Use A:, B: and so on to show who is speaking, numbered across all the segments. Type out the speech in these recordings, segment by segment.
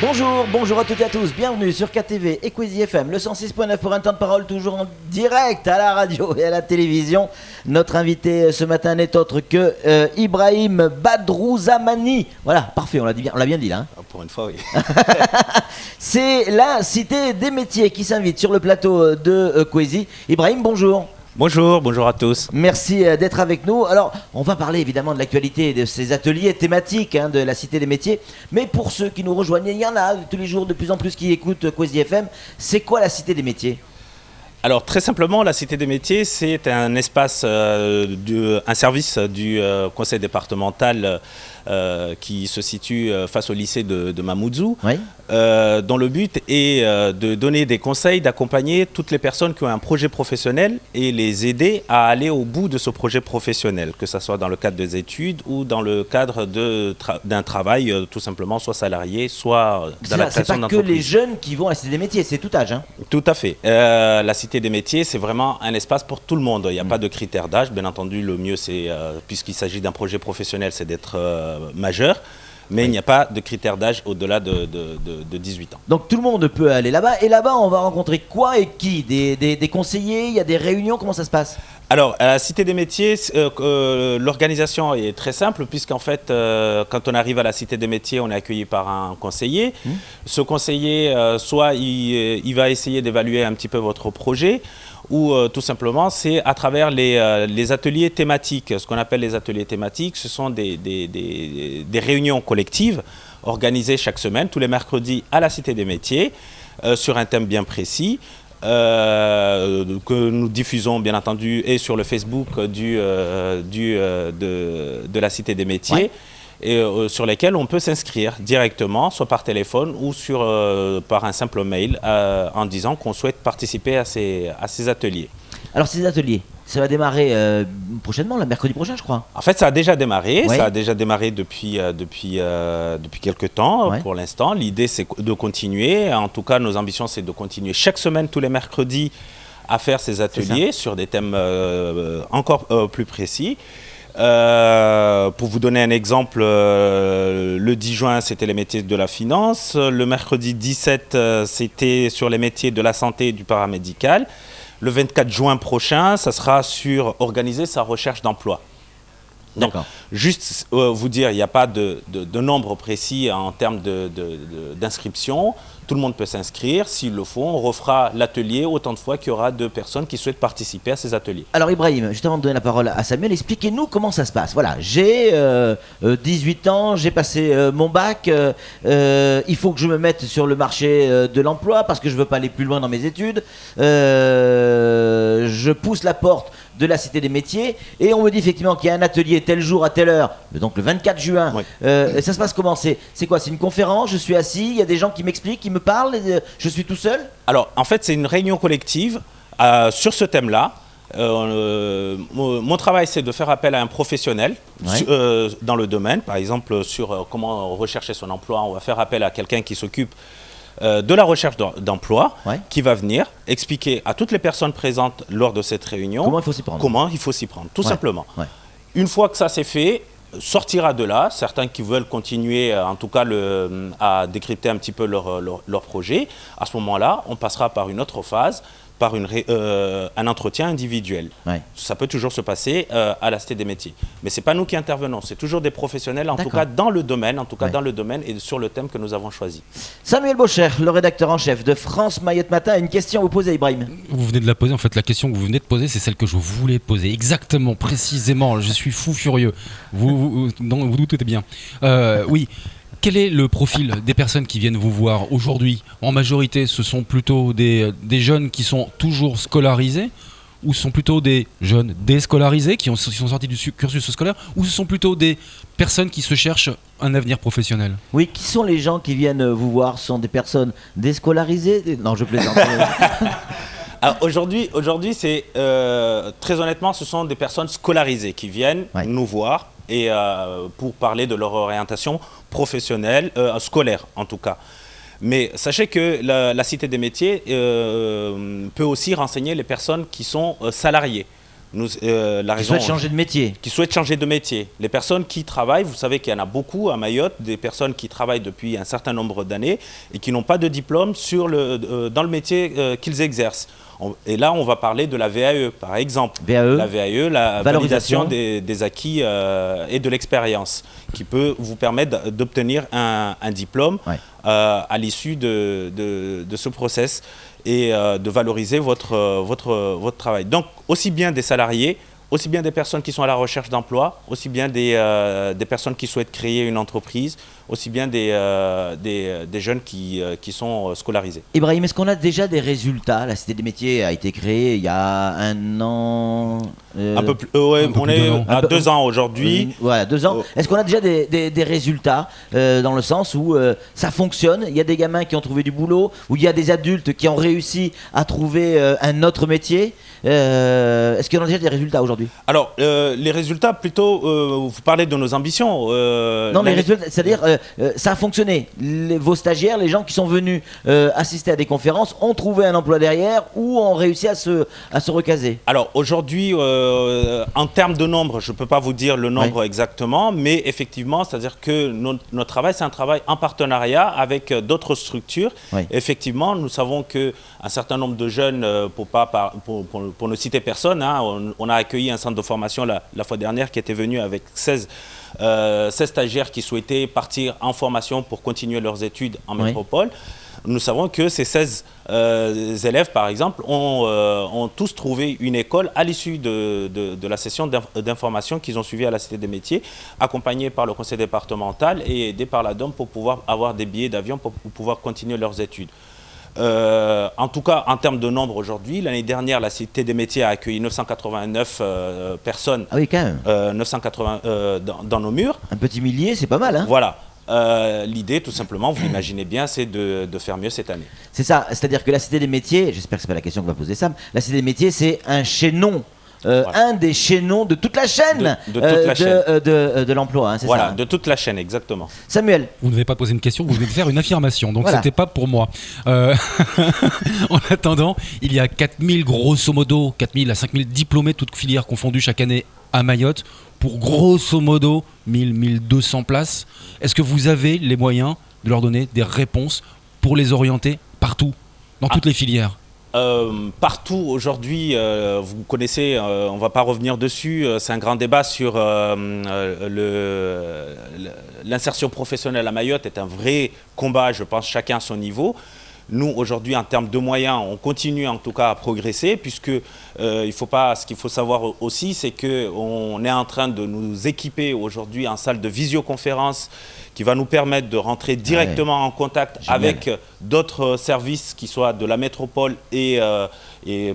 A: Bonjour à toutes et à tous, bienvenue sur KTV et Quizy FM, le 106.9 pour un temps de parole toujours en direct à la radio et à la télévision. Notre invité ce matin n'est autre que Ibrahim Badrouzamani. Voilà, parfait, on l'a bien dit là. Hein.
B: Pour une fois, oui.
A: C'est la Cité des métiers qui s'invite sur le plateau de Quizy. Ibrahim, bonjour.
B: Bonjour à tous.
A: Merci d'être avec nous. Alors, on va parler évidemment de l'actualité de ces ateliers thématiques de la Cité des métiers. Mais pour ceux qui nous rejoignent, il y en a tous les jours de plus en plus qui écoutent Quizy FM. C'est quoi la Cité des métiers ?
B: Alors très simplement, la Cité des métiers, c'est un espace, un service du conseil départemental qui se situe face au lycée de Mamoudzou,
A: oui.
B: Dont le but est de donner des conseils, d'accompagner toutes les personnes qui ont un projet professionnel et les aider à aller au bout de ce projet professionnel, que ce soit dans le cadre des études ou dans le cadre d'un travail tout simplement, soit salarié, soit dans la création d'entreprise.
A: C'est pas que les jeunes qui vont à la Cité des métiers, c'est tout âge. Hein.
B: Tout à fait. La Cité des métiers, c'est vraiment un espace pour tout le monde. Il n'y a pas de critères d'âge. Bien entendu, le mieux, c'est, puisqu'il s'agit d'un projet professionnel, c'est d'être majeur. Mais il n'y a pas de critères d'âge au-delà de 18 ans.
A: Donc tout le monde peut aller là-bas. Et là-bas, on va rencontrer quoi et qui ? Des conseillers ? Il y a des réunions ? Comment ça se passe ?
B: Alors, à la Cité des métiers, l'organisation est très simple, puisqu'en fait, quand on arrive à la Cité des métiers, on est accueilli par un conseiller. Ce conseiller, soit il va essayer d'évaluer un petit peu votre projet, ou tout simplement, c'est à travers les ateliers thématiques. Ce qu'on appelle les ateliers thématiques, ce sont des réunions collectives organisées chaque semaine, tous les mercredis à la Cité des métiers, sur un thème bien précis. Que nous diffusons bien entendu et sur le Facebook de la Cité des métiers, et sur lesquels on peut s'inscrire directement, soit par téléphone ou par un simple mail en disant qu'on souhaite participer à ces ateliers.
A: Alors ces ateliers, ça va démarrer prochainement, le mercredi prochain je crois.
B: En fait ça a déjà démarré, ça a déjà démarré depuis quelques temps pour l'instant. L'idée c'est de continuer, en tout cas nos ambitions c'est de continuer chaque semaine, tous les mercredis, à faire ces ateliers sur des thèmes encore plus précis. Pour vous donner un exemple, le 10 juin, c'était les métiers de la finance. Le mercredi 17, c'était sur les métiers de la santé et du paramédical. Le 24 juin prochain, ça sera sur organiser sa recherche d'emploi. Donc, juste vous dire, il n'y a pas de nombre précis en termes d'inscription. Tout le monde peut s'inscrire. S'il le faut, on refera l'atelier autant de fois qu'il y aura de personnes qui souhaitent participer à ces ateliers.
A: Alors Ibrahim, juste avant de donner la parole à Samuel, expliquez-nous comment ça se passe. Voilà, j'ai 18 ans, j'ai passé mon bac, il faut que je me mette sur le marché de l'emploi parce que je ne veux pas aller plus loin dans mes études. Je pousse la porte de la Cité des métiers et on me dit effectivement qu'il y a un atelier tel jour à telle heure, donc le 24 juin. Oui. Ça se passe comment ? C'est quoi ? C'est une conférence ? Je suis assis, il y a des gens qui m'expliquent, qui me parlent, je suis tout seul ?
B: Alors en fait c'est une réunion collective sur ce thème-là. Mon travail c'est de faire appel à un professionnel dans le domaine, par exemple sur comment rechercher son emploi. On va faire appel à quelqu'un qui s'occupe de la recherche d'emploi, qui va venir expliquer à toutes les personnes présentes lors de cette réunion
A: comment il faut s'y prendre,
B: tout simplement. Une fois que ça c'est fait, sortira de là, certains qui veulent continuer en tout cas à décrypter un petit peu leur projet, à ce moment-là, on passera par une autre phase, par un entretien individuel. Ça peut toujours se passer à la Cité des métiers. Mais ce n'est pas nous qui intervenons, c'est toujours des professionnels, en tout cas dans le domaine, et sur le thème que nous avons choisi.
A: Samuel Bocher, le rédacteur en chef de France Mayotte Matin, a une question à vous poser, Ibrahim.
C: Vous venez de la poser, en fait la question que vous venez de poser, c'est celle que je voulais poser, exactement, précisément, je suis fou furieux. Vous doutez bien. Oui. Quel est le profil des personnes qui viennent vous voir aujourd'hui ? En majorité, ce sont plutôt des jeunes qui sont toujours scolarisés, ou ce sont plutôt des jeunes déscolarisés qui sont sortis du cursus scolaire, ou ce sont plutôt des personnes qui se cherchent un avenir professionnel ?
A: Oui, qui sont les gens qui viennent vous voir ? Ce sont des personnes déscolarisées ? Non, je plaisante.
B: Alors aujourd'hui, c'est très honnêtement, ce sont des personnes scolarisées qui viennent nous voir et pour parler de leur orientation professionnelle, scolaire en tout cas. Mais sachez que la Cité des métiers peut aussi renseigner les personnes qui sont salariées. La raison,
A: souhaitent changer de métier.
B: Qui souhaitent changer de métier. Les personnes qui travaillent, vous savez qu'il y en a beaucoup à Mayotte, des personnes qui travaillent depuis un certain nombre d'années et qui n'ont pas de diplôme dans le métier qu'ils exercent. Et là, on va parler de la VAE, par exemple. La VAE, la validation des acquis et de l'expérience, qui peut vous permettre d'obtenir un diplôme à l'issue de ce process et de valoriser votre travail. Donc, aussi bien des salariés, aussi bien des personnes qui sont à la recherche d'emploi, aussi bien des personnes qui souhaitent créer une entreprise, aussi bien des jeunes qui sont scolarisés.
A: Ibrahim, est-ce qu'on a déjà des résultats? La Cité des métiers a été créée il y a 1 an.
B: Un peu plus. On est à 2 ans aujourd'hui.
A: Voilà, 2 ans. Est-ce qu'on a déjà des résultats dans le sens où ça fonctionne? Il y a des gamins qui ont trouvé du boulot, ou il y a des adultes qui ont réussi à trouver un autre métier. Est-ce qu'on a déjà des résultats aujourd'hui?
B: Alors, les résultats, plutôt, vous parlez de nos ambitions.
A: Non, les résultats, c'est-à-dire, ça a fonctionné. Vos stagiaires, les gens qui sont venus assister à des conférences, ont trouvé un emploi derrière ou ont réussi à se recaser?
B: Alors, aujourd'hui, en termes de nombre, je ne peux pas vous dire le nombre exactement, mais effectivement, c'est-à-dire que notre travail, c'est un travail en partenariat avec d'autres structures. Effectivement, nous savons qu'un certain nombre de jeunes, pour ne citer personne, on a accueilli un centre de formation la fois dernière qui était venu avec 16 stagiaires qui souhaitaient partir en formation pour continuer leurs études en métropole. Nous savons que ces 16 élèves, par exemple, ont tous trouvé une école à l'issue de la session d'information qu'ils ont suivie à la Cité des métiers, accompagnés par le conseil départemental et aidés par la DOM pour pouvoir avoir des billets d'avion pour pouvoir continuer leurs études. En tout cas, en termes de nombre aujourd'hui, l'année dernière, la Cité des métiers a accueilli 989 personnes.
A: Ah oui, quand même.
B: 980 dans nos murs.
A: Un petit millier, c'est pas mal, hein?
B: Voilà. L'idée, tout simplement, vous l'imaginez bien, c'est de faire mieux cette année.
A: C'est ça, c'est-à-dire que la Cité des métiers, j'espère que c'est pas la question que va poser Sam, la Cité des métiers, c'est un chaînon. Un des chaînons de toute la chaîne de l'emploi, hein, c'est
B: voilà,
A: ça,
B: de toute la chaîne, exactement.
A: Samuel.
C: Vous ne devez pas poser une question, vous venez de faire une affirmation, donc c'était pas pour moi. En attendant, il y a 4000 grosso modo, 4000 à 5000 diplômés, toutes filières confondues chaque année à Mayotte, pour grosso modo 1200 places. Est-ce que vous avez les moyens de leur donner des réponses pour les orienter partout, dans toutes les filières?
B: Partout aujourd'hui, vous connaissez, on ne va pas revenir dessus, c'est un grand débat sur l'insertion professionnelle à Mayotte est un vrai combat, je pense, chacun à son niveau. Nous, aujourd'hui, en termes de moyens, on continue en tout cas à progresser, puisque ce qu'il faut savoir aussi, c'est qu'on est en train de nous équiper aujourd'hui en salle de visioconférence qui va nous permettre de rentrer directement en contact avec d'autres services qui soient de la métropole et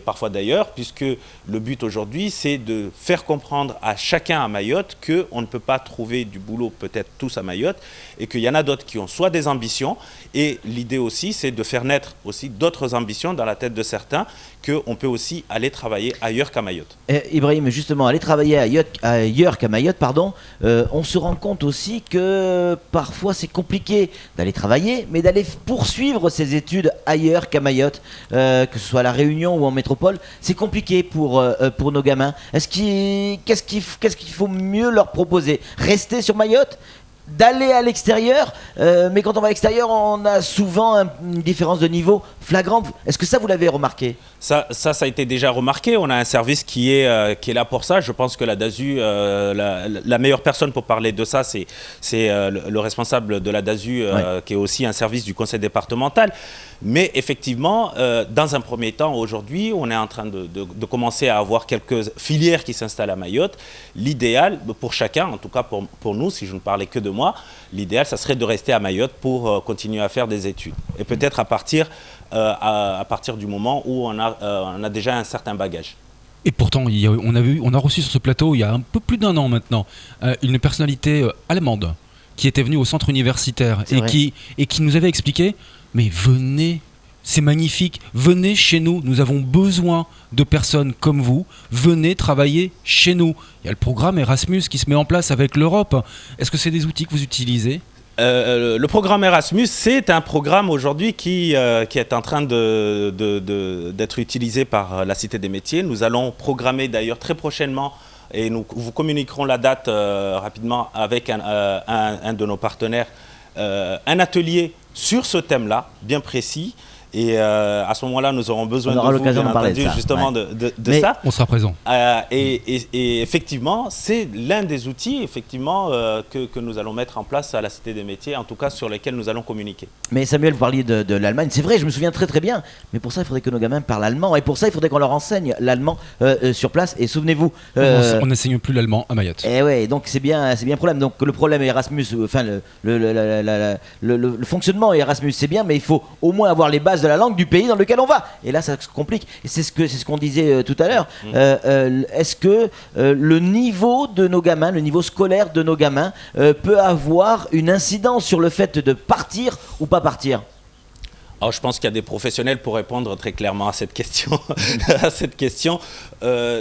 B: parfois d'ailleurs, puisque le but aujourd'hui, c'est de faire comprendre à chacun à Mayotte qu'on ne peut pas trouver du boulot peut-être tous à Mayotte et qu'il y en a d'autres qui ont soit des ambitions, et l'idée aussi, c'est de faire naître aussi d'autres ambitions dans la tête de certains, qu'on peut aussi aller travailler ailleurs qu'à Mayotte.
A: Ibrahim, justement, aller travailler ailleurs qu'à Mayotte, on se rend compte aussi que parfois c'est compliqué d'aller travailler, mais d'aller poursuivre ses études ailleurs qu'à Mayotte, que ce soit à La Réunion ou en métropole, c'est compliqué pour nos gamins. Qu'est-ce qu'il faut mieux leur proposer? Rester sur Mayotte? D'aller à l'extérieur, mais quand on va à l'extérieur, on a souvent une différence de niveau flagrante. Est-ce que ça, vous l'avez remarqué? Ça
B: a été déjà remarqué. On a un service qui est là pour ça. Je pense que la DASU, la meilleure personne pour parler de ça, c'est le responsable de la DASU, qui est aussi un service du conseil départemental. Mais effectivement, dans un premier temps, aujourd'hui, on est en train de commencer à avoir quelques filières qui s'installent à Mayotte. L'idéal, pour chacun, en tout cas pour nous, si je ne parlais que de moi, l'idéal, ça serait de rester à Mayotte pour continuer à faire des études. Et peut-être à partir du moment où on a déjà un certain bagage.
C: Et pourtant, on a reçu sur ce plateau, il y a un peu plus d'1 an maintenant, une personnalité allemande qui était venue au centre universitaire et qui nous avait expliqué: mais venez, c'est magnifique, venez chez nous, nous avons besoin de personnes comme vous, venez travailler chez nous. Il y a le programme Erasmus qui se met en place avec l'Europe. Est-ce que c'est des outils que vous utilisez?
B: Le programme Erasmus, c'est un programme aujourd'hui qui est en train d'être utilisé par la Cité des Métiers. Nous allons programmer d'ailleurs très prochainement, et nous vous communiquerons la date rapidement avec un de nos partenaires, un atelier sur ce thème-là, bien précis. Et à ce moment-là, nous aurons besoin de vous, bien entendu, justement de ça.
C: On sera présent.
B: Et effectivement, c'est l'un des outils effectivement, que nous allons mettre en place à la Cité des Métiers, en tout cas sur lesquels nous allons communiquer.
A: Mais Samuel, vous parliez de l'Allemagne. C'est vrai, je me souviens très très bien. Mais pour ça, il faudrait que nos gamins parlent allemand. Et pour ça, il faudrait qu'on leur enseigne l'allemand sur place. Et souvenez-vous...
C: On n'enseigne plus l'allemand à Mayotte.
A: Et ouais, donc c'est bien un problème. Donc le problème Erasmus, enfin le fonctionnement Erasmus, c'est bien, mais il faut au moins avoir les bases de la langue du pays dans lequel on va. Et là, ça se complique. Et c'est ce qu'on disait tout à l'heure. Est-ce que le niveau de nos gamins, le niveau scolaire de nos gamins, peut avoir une incidence sur le fait de partir ou pas partir?
B: Alors, je pense qu'il y a des professionnels pour répondre très clairement à cette question.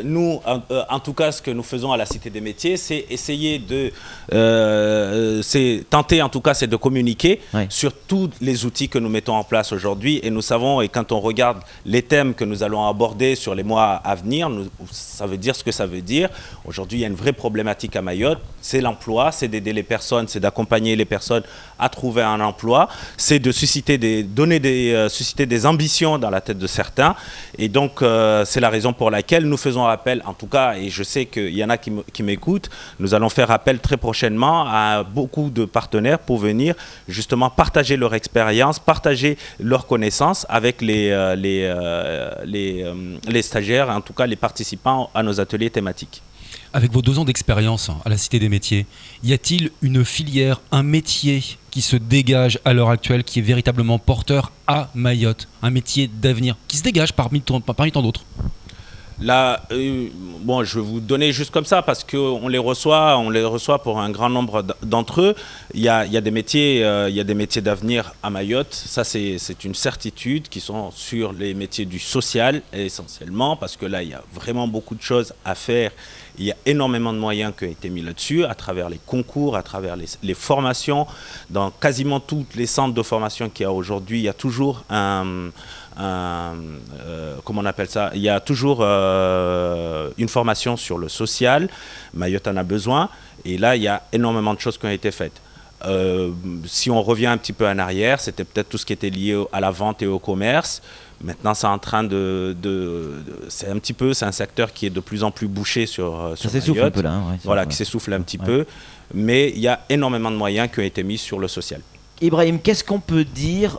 B: Nous, en tout cas, ce que nous faisons à la Cité des Métiers, c'est essayer c'est tenter en tout cas, c'est de communiquer sur tous les outils que nous mettons en place aujourd'hui. Et nous savons, et quand on regarde les thèmes que nous allons aborder sur les mois à venir, ça veut dire ce que ça veut dire. Aujourd'hui, il y a une vraie problématique à Mayotte. C'est l'emploi, c'est d'aider les personnes, c'est d'accompagner les personnes à trouver un emploi, c'est de susciter des ambitions dans la tête de certains. Et donc, c'est la raison pour laquelle nous faisons appel, en tout cas, et je sais qu'il y en a qui m'écoutent, nous allons faire appel très prochainement à beaucoup de partenaires pour venir justement partager leur expérience, partager leurs connaissances avec les stagiaires, en tout cas les participants à nos ateliers thématiques.
C: Avec vos 2 ans d'expérience à la Cité des Métiers, y a-t-il une filière, un métier qui se dégage à l'heure actuelle, qui est véritablement porteur à Mayotte, un métier d'avenir, qui se dégage parmi tant d'autres?
B: Là, bon, je vais vous donner juste comme ça parce qu'on les reçoit pour un grand nombre d'entre eux. Il y a des métiers d'avenir à Mayotte. Ça, c'est une certitude, qui sont sur les métiers du social essentiellement, parce que là, il y a vraiment beaucoup de choses à faire. Il y a énormément de moyens qui ont été mis là-dessus, à travers les concours, à travers les formations. Dans quasiment tous les centres de formation qu'il y a aujourd'hui, il y a toujours comment on appelle ça? Il y a toujours une formation sur le social. Mayotte en a besoin. Et là, il y a énormément de choses qui ont été faites. Si on revient un petit peu en arrière, c'était peut-être tout ce qui était lié à la vente et au commerce. Maintenant, c'est en train c'est un secteur qui est de plus en plus bouché sur
A: s'essouffle
B: Mayotte.
A: Un peu là,
B: voilà, qui s'essouffle un petit peu. Mais il y a énormément de moyens qui ont été mis sur le social.
A: Ibrahim, qu'est-ce qu'on peut dire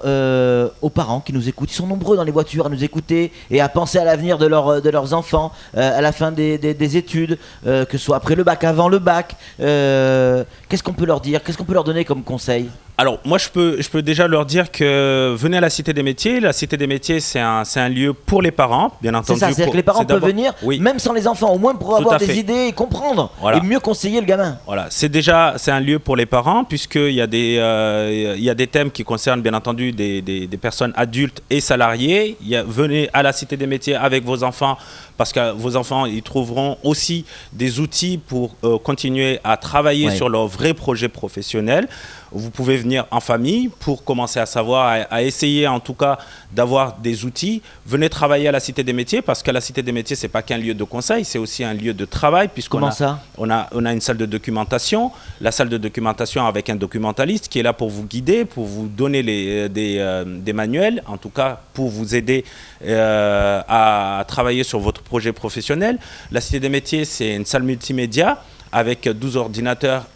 A: aux parents qui nous écoutent? Ils sont nombreux dans les voitures à nous écouter et à penser à l'avenir de leurs enfants, à la fin des études, que ce soit après le bac, avant le bac. Qu'est-ce qu'on peut leur dire? Qu'est-ce qu'on peut leur donner comme conseil?
B: Alors, moi, je peux déjà leur dire que venez à la Cité des Métiers. La Cité des Métiers, c'est un lieu pour les parents, bien entendu.
A: C'est ça, c'est-à-dire que les parents peuvent venir, même sans les enfants, au moins pour avoir des idées et comprendre, et mieux conseiller le gamin.
B: Voilà, c'est un lieu pour les parents, puisqu'il y a des thèmes qui concernent, bien entendu, des personnes adultes et salariées. Venez à la Cité des Métiers avec vos enfants, parce que vos enfants, ils trouveront aussi des outils pour continuer à travailler sur leurs vrais projets professionnels. Vous pouvez venir en famille pour commencer à savoir, à essayer en tout cas d'avoir des outils. Venez travailler à la Cité des Métiers, parce qu'à la Cité des Métiers, c'est pas qu'un lieu de conseil, c'est aussi un lieu de travail.
A: Comment ça ?
B: On a une salle de documentation, la salle de documentation avec un documentaliste qui est là pour vous guider, pour vous donner des manuels, en tout cas pour vous aider à travailler sur votre projet professionnel. La Cité des Métiers, c'est une salle multimédia avec 12 ordinateurs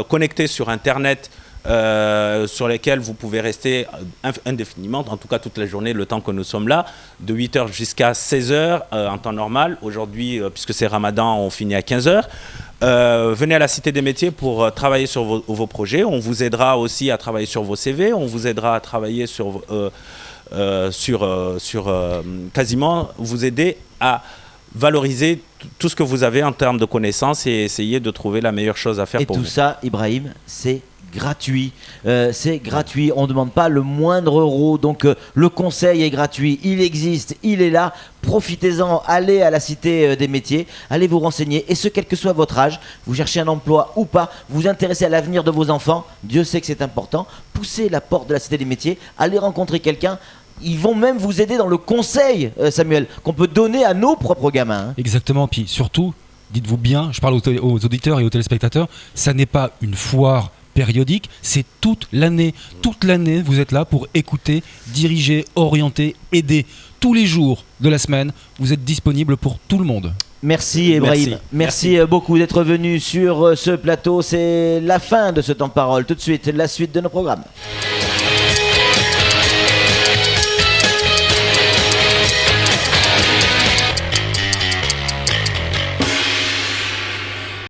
B: connectés sur Internet, sur lesquels vous pouvez rester indéfiniment, en tout cas toute la journée, le temps que nous sommes là, de 8h jusqu'à 16h en temps normal. Aujourd'hui, puisque c'est Ramadan, on finit à 15h. Venez à la Cité des Métiers pour travailler sur vos projets. On vous aidera aussi à travailler sur vos CV. On vous aidera à travailler quasiment vous aider à valoriser tout ce que vous avez en termes de connaissances et essayer de trouver la meilleure chose à faire pour vous.
A: Et tout ça, Ibrahim, c'est gratuit. C'est gratuit, on ne demande pas le moindre euro. Donc le conseil est gratuit, il existe, il est là. Profitez-en, allez à la Cité des métiers, allez vous renseigner. Et ce, quel que soit votre âge, vous cherchez un emploi ou pas, vous vous intéressez à l'avenir de vos enfants, Dieu sait que c'est important. Poussez la porte de la Cité des métiers, allez rencontrer quelqu'un. Ils vont même vous aider dans le conseil, Samuel, qu'on peut donner à nos propres gamins.
C: Exactement, puis surtout, dites-vous bien, je parle aux auditeurs et aux téléspectateurs, ça n'est pas une foire périodique, c'est toute l'année. Toute l'année, vous êtes là pour écouter, diriger, orienter, aider. Tous les jours de la semaine, vous êtes disponible pour tout le monde.
A: Merci Ibrahim, merci beaucoup d'être venu sur ce plateau. C'est la fin de ce temps de parole. Tout de suite, la suite de nos programmes.